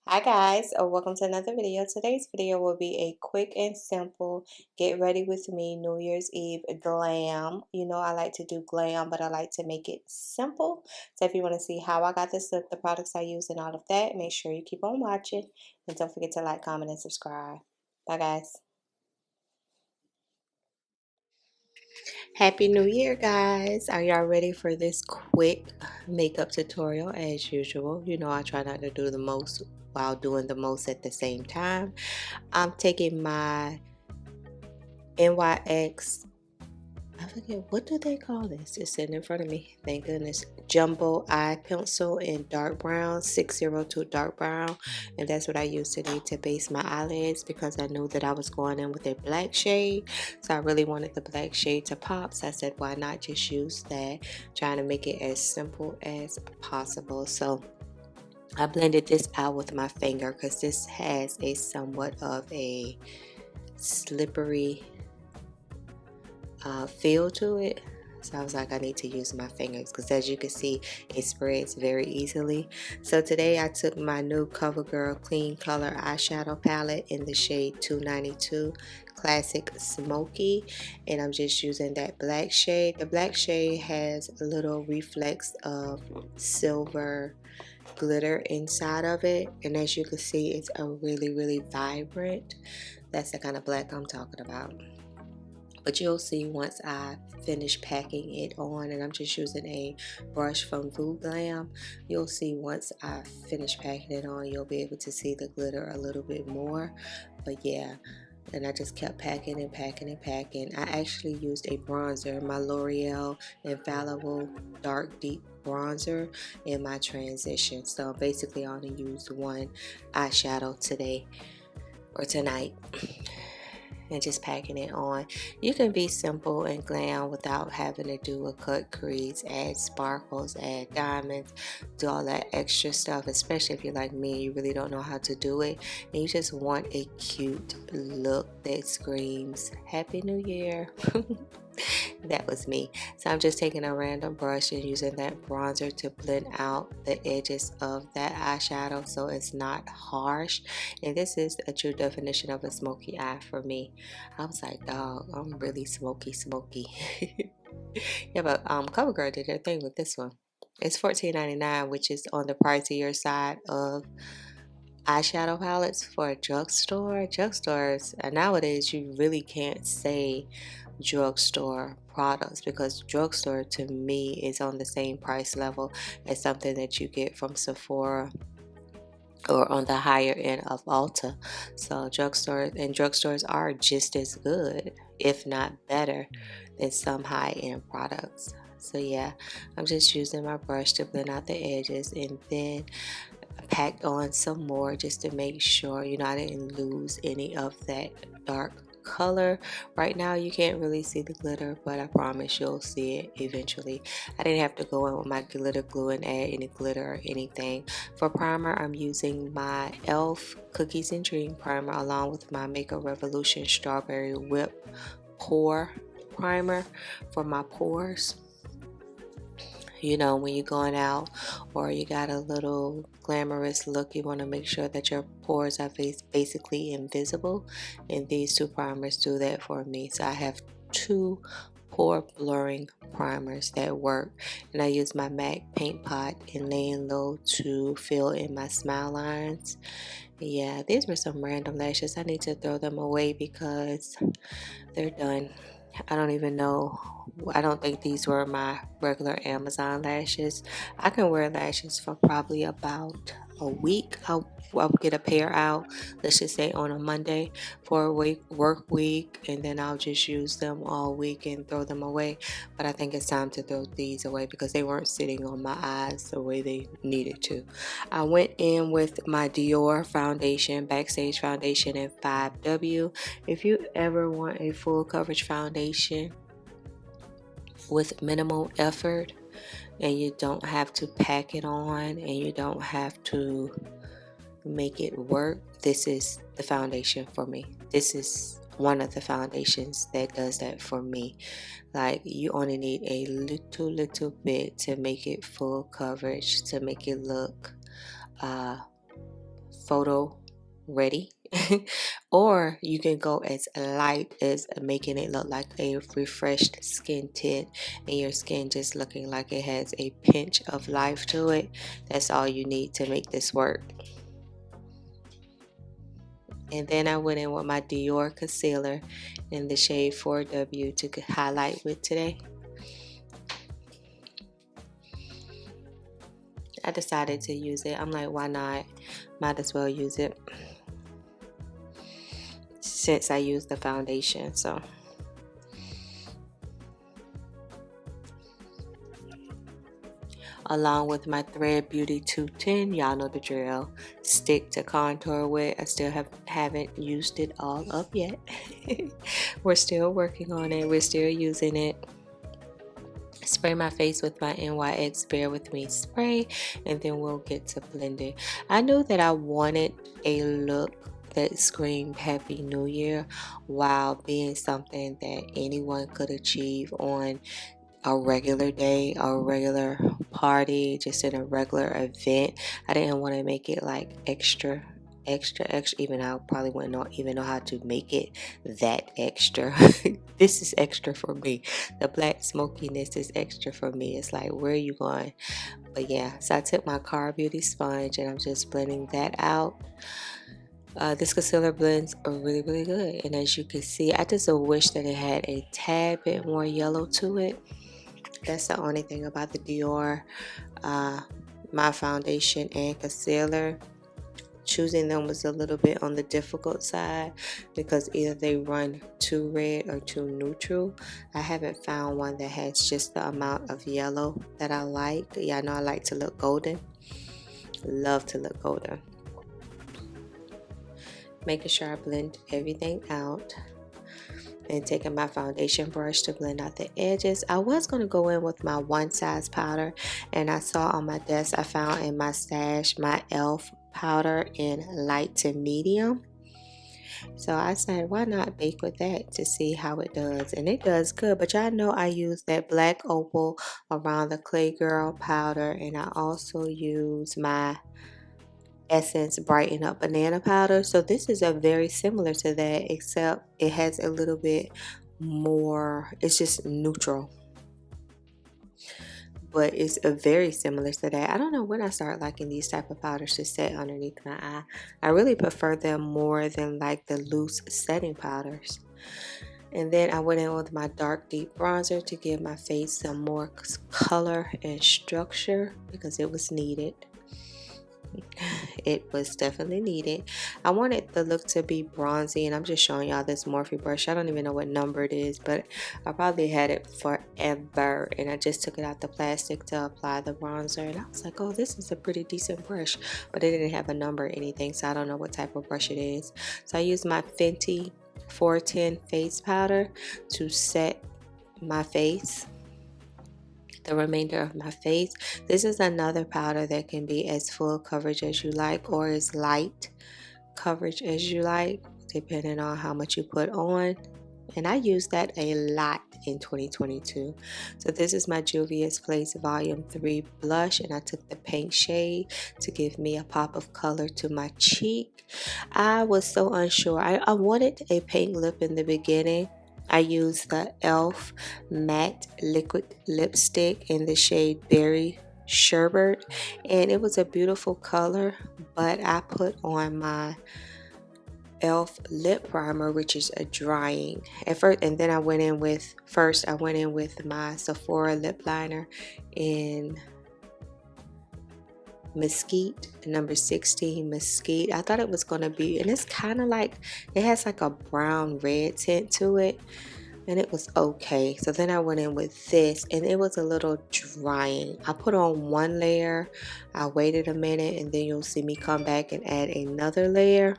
Hi guys, welcome to another video. Today's video will be a quick and simple get ready with me New Year's Eve glam. You know I like to do glam, but I like to make it simple. So if you want to see how I got this look, the products I use and all of that, make sure you keep on watching. And don't forget to like, comment, and subscribe. Bye guys. Happy New Year, guys. Are y'all ready for this quick makeup tutorial as usual? You know I try not to do the most while doing the most at the same time. I'm taking my NYX, I forget, what do they call this? It's sitting in front of me. Thank goodness. Jumbo eye pencil in dark brown, 602 dark brown. And that's what I used today to base my eyelids because I knew that I was going in with a black shade. So I really wanted the black shade to pop. So I said, why not just use that? Trying to make it as simple as possible. So I blended this out with my finger because this has a somewhat of a slippery feel to it. So I was like, I need to use my fingers because as you can see, it spreads very easily. So today I took my new CoverGirl Clean Color eyeshadow palette in the shade 292 Classic Smoky, and I'm just using that black shade. The black shade has a little reflex of silver glitter inside of it, and as you can see, it's a really vibrant. That's the kind of black I'm talking about. But you'll see once I finish packing it on, and I'm just using a brush from Glam. You'll see once I finish packing it on, you'll be able to see the glitter a little bit more. But yeah, and I just kept packing and packing and packing. I actually used a bronzer, my L'Oreal Infallible Dark Deep bronzer in my transition. So basically I only used one eyeshadow today or tonight and just packing it on. You can be simple and glam without having to do a cut crease, add sparkles, add diamonds, do all that extra stuff, especially if you're like me, you really don't know how to do it and you just want a cute look that screams Happy New Year. That was me. So I'm just taking a random brush and using that bronzer to blend out the edges of that eyeshadow so it's not harsh. And this is a true definition of a smoky eye for me. I was like, dog, I'm really smoky. Yeah, but CoverGirl did their thing with this one. It's $14.99, which is on the pricier side of eyeshadow palettes for a drugstore. Drugstores, nowadays you really can't say drugstore products because drugstore to me is on the same price level as something that you get from Sephora or on the higher end of Ulta. So drugstores are just as good, if not better, than some high-end products. So yeah, I'm just using my brush to blend out the edges, and then packed on some more just to make sure, you know, I didn't lose any of that dark color. Right now you can't really see the glitter, but I promise you'll see it eventually. I didn't have to go in with my glitter glue and add any glitter or anything. For primer, I'm using my e.l.f. Cookies and Dream primer along with my Makeup Revolution Strawberry Whip Pore Primer for my pores. You know, when you're going out or you got a little glamorous look, you want to make sure that your pores are basically invisible, and these two primers do that for me. So I have two pore blurring primers that work, and I use my MAC paint pot and laying low to fill in my smile lines. Yeah, these were some random lashes. I need to throw them away because they're done. I don't even know. I don't think these were my regular Amazon lashes. I can wear lashes for probably about a week. I'll get a pair out, let's just say on a Monday for a work week, and then I'll just use them all week and throw them away. But I think it's time to throw these away because they weren't sitting on my eyes the way they needed to. I went in with my Dior foundation, Backstage foundation in 5W. If you ever want a full coverage foundation with minimal effort and you don't have to pack it on and you don't have to make it work, this is the foundation for me. This is one of the foundations that does that for me. Like, you only need a little bit to make it full coverage, to make it look photo ready. Or you can go as light as making it look like a refreshed skin tint and your skin just looking like it has a pinch of life to it. That's all you need to make this work. And then I went in with my Dior concealer in the shade 4W to highlight with today. I decided to use it. I'm like, why not? Might as well use it since I used the foundation. So along with my Thread Beauty 210, y'all know the drill. Stick to contour with. I still haven't used it all up yet. We're still working on it. We're still using it. Spray my face with my NYX Bear With Me spray, and then we'll get to blending. I knew that I wanted a look that screamed Happy New Year while being something that anyone could achieve on a regular day, a regular party, just in a regular event. I didn't want to make it like extra, even I probably wouldn't even know how to make it that extra. This is extra for me. The black smokiness is extra for me. It's like, where are you going? But yeah, so I took my Car Beauty sponge and I'm just blending that out. This concealer blends are really good, and as you can see, I just wish that it had a tad bit more yellow to it. That's the only thing about the Dior, my foundation and concealer. Choosing them was a little bit on the difficult side because either they run too red or too neutral. I haven't found one that has just the amount of yellow that I like. Yeah, I know I like to look golden. Love to look golden. Making sure I blend everything out. And taking my foundation brush to blend out the edges. I was going to go in with my one size powder, and I saw on my desk, I found in my stash my e.l.f. powder in light to medium. So I said, why not bake with that to see how it does? And it does good, but y'all know I use that black opal around the Clay Girl powder, and I also use my Essence Brighten Up banana powder. So this is a very similar to that, except it has a little bit more, it's just neutral, but it's a very similar to that. I don't know when I start liking these type of powders to set underneath my eye. I really prefer them more than like the loose setting powders. And then I went in with my dark deep bronzer to give my face some more color and structure because it was needed. It was definitely needed. I wanted the look to be bronzy, and I'm just showing y'all this Morphe brush. I don't even know what number it is, but I probably had it forever, and I just took it out the plastic to apply the bronzer, and I was like, oh, this is a pretty decent brush, but it didn't have a number or anything, so I don't know what type of brush it is. So I used my Fenty 410 face powder to set my face, the remainder of my face. This is another powder that can be as full coverage as you like or as light coverage as you like, depending on how much you put on. And I use that a lot in 2022. So this is my juvia'splace Volume 3 blush, and I took the pink shade to give me a pop of color to my cheek. I was so unsure. I wanted a pink lip in the beginning. I used the e.l.f. matte liquid lipstick in the shade Berry Sherbet, and it was a beautiful color, but I put on my e.l.f. lip primer, which is a drying at first, and then I went in with my Sephora lip liner in Mesquite, number 16 Mesquite. I thought it was going to be, and it's kind of like, it has like a brown red tint to it, and it was okay. So then I went in with this, and it was a little drying. I put on one layer, I waited a minute, and then you'll see me come back and add another layer.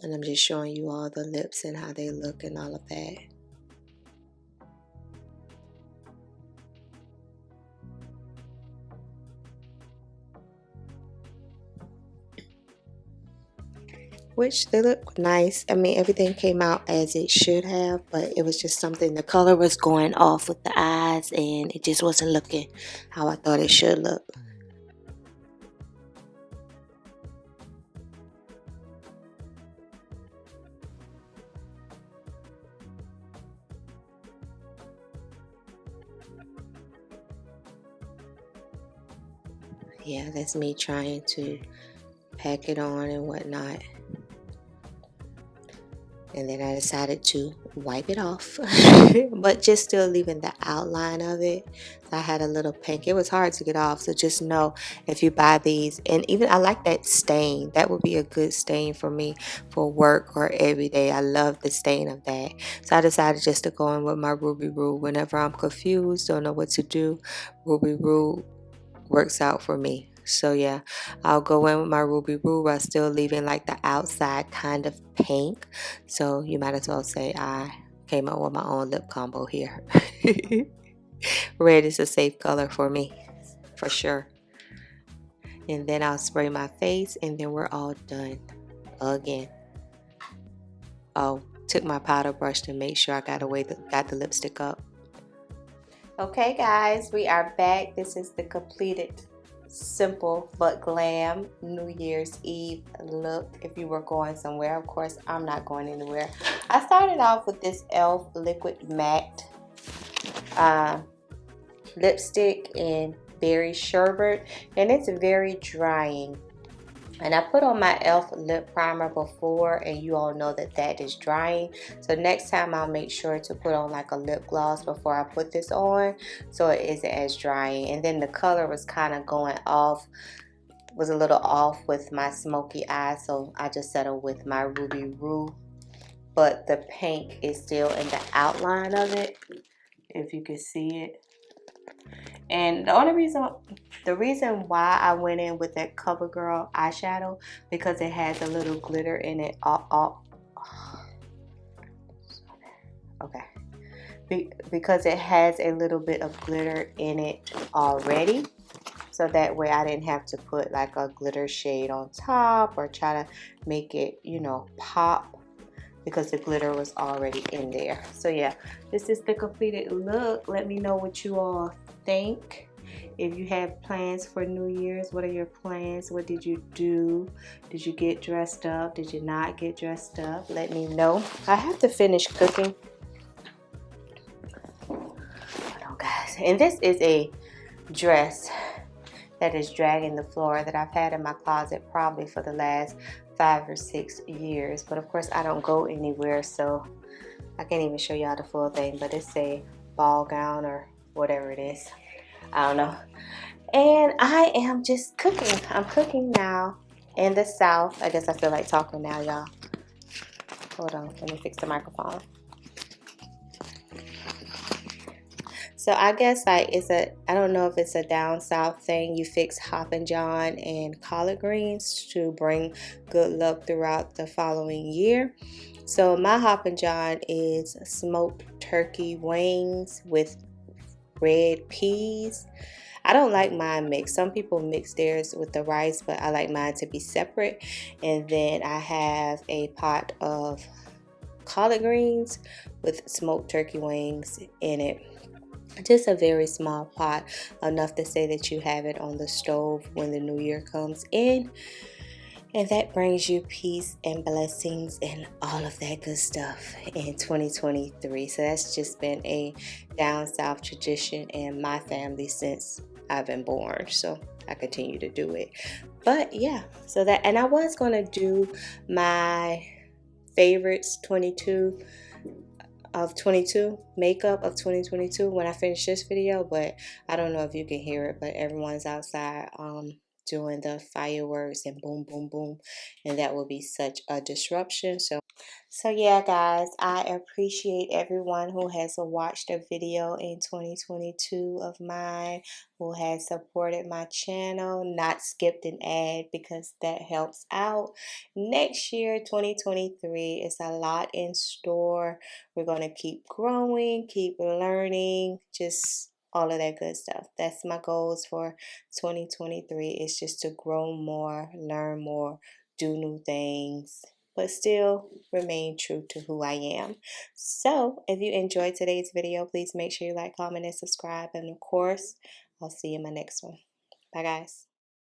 And I'm just showing you all the lips and how they look and all of that. which they look nice. I mean, everything came out as it should have, but it was just something, the color was going off with the eyes and it just wasn't looking how I thought it should look. Yeah, that's me trying to pack it on and whatnot. And then I decided to wipe it off, but just still leaving the outline of it. So I had a little pink. It was hard to get off, so just know if you buy these, and even I like that stain. That would be a good stain for me for work or every day. I love the stain of that. So I decided just to go in with my Ruby Rule. Whenever I'm confused, don't know what to do, Ruby Rule works out for me. So yeah, I'll go in with my Ruby Rule while still leaving like the outside kind of pink. So you might as well say I came up with my own lip combo here. Red is a safe color for me, for sure. And then I'll spray my face and then we're all done again. Oh, took my powder brush to make sure I got the lipstick up. Okay guys, we are back. This is the completed simple but glam New Year's Eve look if you were going somewhere. Of course, I'm not going anywhere. I started off with this e.l.f. liquid matte lipstick in berry sherbet, and it's very drying. And I put on my e.l.f. lip primer before, and you all know that that is drying. So next time I'll make sure to put on like a lip gloss before I put this on, so it isn't as drying. And then the color was kind of going off, was a little off with my smoky eye, so I just settled with my Ruby Rue. But the pink is still in the outline of it, if you can see it. And the reason why I went in with that CoverGirl eyeshadow, because it has a little glitter in it. Okay. Because it has a little bit of glitter in it already. So that way I didn't have to put like a glitter shade on top or try to make it, you know, pop, because the glitter was already in there. So yeah, this is the completed look. Let me know what you all think. If you have plans for New Year's, what are your plans? What did you do? Did you get dressed up? Did you not get dressed up? Let me know. I have to finish cooking. Hold on, guys. And this is a dress that is dragging the floor that I've had in my closet probably for the last 5 or 6 years. But of course I don't go anywhere, so I can't even show y'all the full thing. But it's a ball gown or whatever it is. I don't know. And I am just cooking. I'm cooking now in the South. I guess I feel like talking now, y'all. Hold on, let me fix the microphone. So I guess like I don't know if it's a down south thing. You fix Hoppin' John and collard greens to bring good luck throughout the following year. So my Hoppin' John is smoked turkey wings with red peas. I don't like mine mixed. Some people mix theirs with the rice, but I like mine to be separate. And then I have a pot of collard greens with smoked turkey wings in it. Just a very small pot, enough to say that you have it on the stove when the new year comes in. And that brings you peace and blessings and all of that good stuff in 2023. So that's just been a down south tradition in my family since I've been born. So I continue to do it. But yeah, so that, and I was going to do my favorites 22 makeup of 2022 when I finish this video, but I don't know if you can hear it, but everyone's outside doing the fireworks and boom boom boom, and that will be such a disruption. So yeah guys, I appreciate everyone who has watched a video in 2022 of mine, who has supported my channel, not skipped an ad, because that helps out. Next year, 2023, is a lot in store. We're going to keep growing, keep learning, just all of that good stuff. That's my goals for 2023, is just to grow more, learn more, do new things, but still remain true to who I am. So if you enjoyed today's video, please make sure you like, comment, and subscribe. And of course, I'll see you in my next one. Bye, guys.